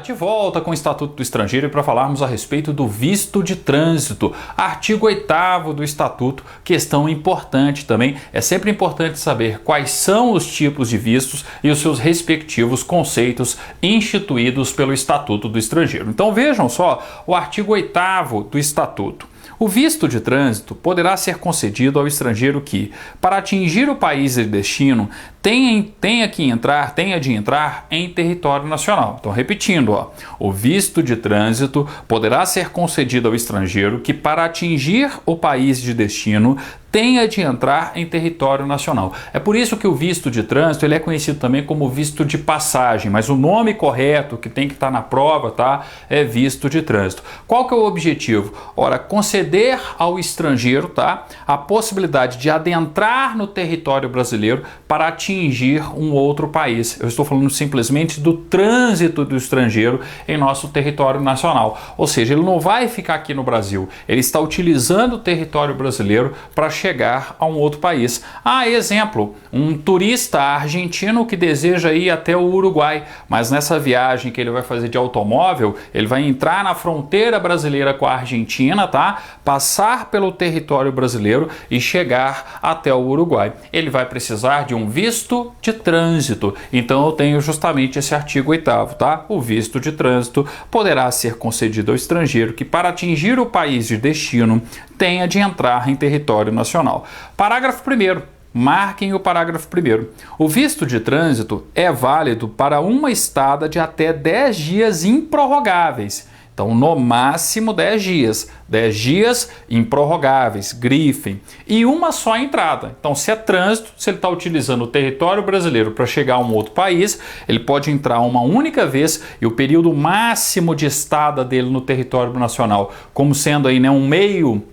De volta com o Estatuto do Estrangeiro para falarmos a respeito do visto de trânsito, artigo 8º do Estatuto, questão importante também. É sempre importante saber quais são os tipos de vistos e os seus respectivos conceitos instituídos pelo Estatuto do Estrangeiro. Então vejam só o artigo 8º do Estatuto. O visto de trânsito poderá ser concedido ao estrangeiro que, para atingir o país de destino, tenha de entrar em território nacional. Então, repetindo, o visto de trânsito poderá ser concedido ao estrangeiro que, para atingir o país de destino, tenha de entrar em território nacional. É por isso que o visto de trânsito ele é conhecido também como visto de passagem, mas o nome correto que tem que estar na prova, tá, é visto de trânsito. Qual que é o objetivo? Ora, conceder ao estrangeiro, tá, a possibilidade de adentrar no território brasileiro para atingir um outro país. Eu estou falando simplesmente do trânsito do estrangeiro em nosso território nacional. Ou seja, ele não vai ficar aqui no Brasil, ele está utilizando o território brasileiro para chegar a um outro país. Exemplo, um turista argentino que deseja ir até o Uruguai, mas nessa viagem que ele vai fazer de automóvel, ele vai entrar na fronteira brasileira com a Argentina, tá? Passar pelo território brasileiro e chegar até o Uruguai. Ele vai precisar de um visto de trânsito. Então eu tenho justamente esse artigo 8º, tá? O visto de trânsito poderá ser concedido ao estrangeiro que, para atingir o país de destino, tenha de entrar em território nacional. Parágrafo 1º. Marquem o parágrafo 1º. O visto de trânsito é válido para uma estada de até 10 dias improrrogáveis. Então, no máximo 10 dias. 10 dias improrrogáveis, grifem. E uma só entrada. Então, se é trânsito, se ele está utilizando o território brasileiro para chegar a um outro país, ele pode entrar uma única vez e o período máximo de estada dele no território nacional, como sendo aí, né, um meio...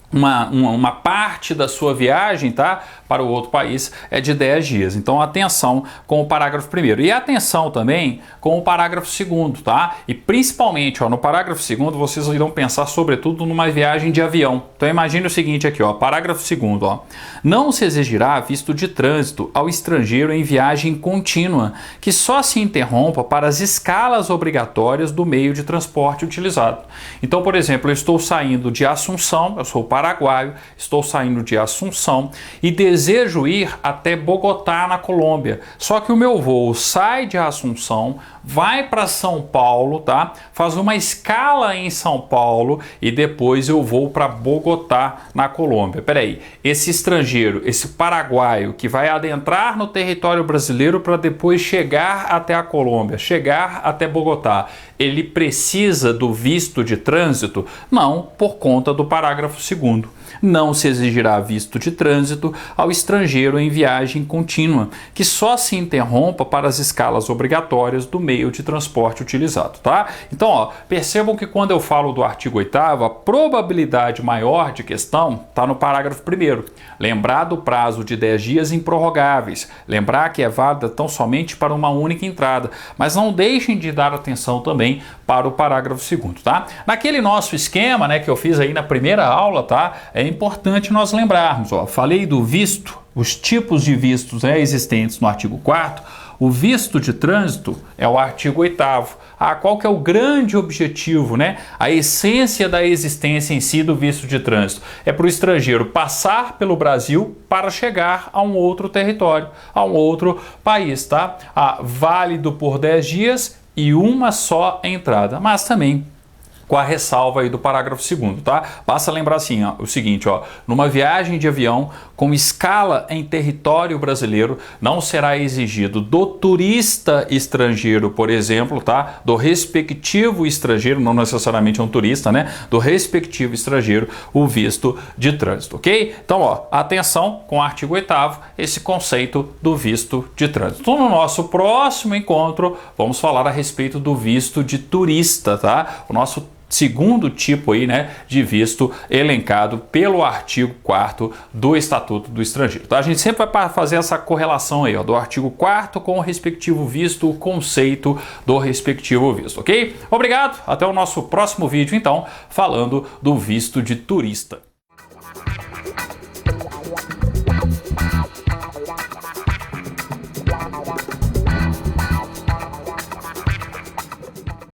Uma parte da sua viagem, tá, para o outro país é de 10 dias. Então atenção com o parágrafo 1º. E atenção também com o parágrafo 2º, tá? E principalmente, no parágrafo 2º vocês irão pensar sobretudo numa viagem de avião. Então imagine o seguinte aqui, parágrafo 2º, não se exigirá visto de trânsito ao estrangeiro em viagem contínua, que só se interrompa para as escalas obrigatórias do meio de transporte utilizado. Então, por exemplo, eu estou saindo de Assunção, eu sou paraguaio, estou saindo de Assunção e desejo ir até Bogotá, na Colômbia. Só que o meu voo sai de Assunção, vai para São Paulo, tá? Faz uma escala em São Paulo e depois eu vou para Bogotá, na Colômbia. Peraí, esse estrangeiro, esse paraguaio que vai adentrar no território brasileiro para depois chegar até a Colômbia, chegar até Bogotá, ele precisa do visto de trânsito? Não, por conta do parágrafo 2º. Não se exigirá visto de trânsito ao estrangeiro em viagem contínua, que só se interrompa para as escalas obrigatórias do meio de transporte utilizado, tá? Então, percebam que quando eu falo do artigo 8º, a probabilidade maior de questão está no parágrafo 1º. Lembrar do prazo de 10 dias improrrogáveis. Lembrar que é válida tão somente para uma única entrada. Mas não deixem de dar atenção também para o parágrafo 2º, tá? Naquele nosso esquema, né, que eu fiz aí na primeira aula, tá? É importante nós lembrarmos, falei do visto, os tipos de vistos existentes no artigo 4º, o visto de trânsito é o artigo 8º. Qual que é o grande objetivo, né? A essência da existência em si do visto de trânsito é para o estrangeiro passar pelo Brasil para chegar a um outro território, a um outro país, tá? Válido por 10 dias e uma só entrada, mas também com a ressalva aí do parágrafo 2º, tá? Basta lembrar assim, o seguinte, numa viagem de avião com escala em território brasileiro, não será exigido do turista estrangeiro, por exemplo, tá? Do respectivo estrangeiro, não necessariamente um turista, né? Do respectivo estrangeiro, o visto de trânsito, ok? Então, atenção com o artigo 8º, esse conceito do visto de trânsito. Então, no nosso próximo encontro, vamos falar a respeito do visto de turista, tá? O nosso segundo tipo aí, né, de visto elencado pelo artigo 4º do Estatuto do Estrangeiro. Tá? A gente sempre vai fazer essa correlação aí, do artigo 4º com o respectivo visto, o conceito do respectivo visto, ok? Obrigado, até o nosso próximo vídeo, então, falando do visto de turista.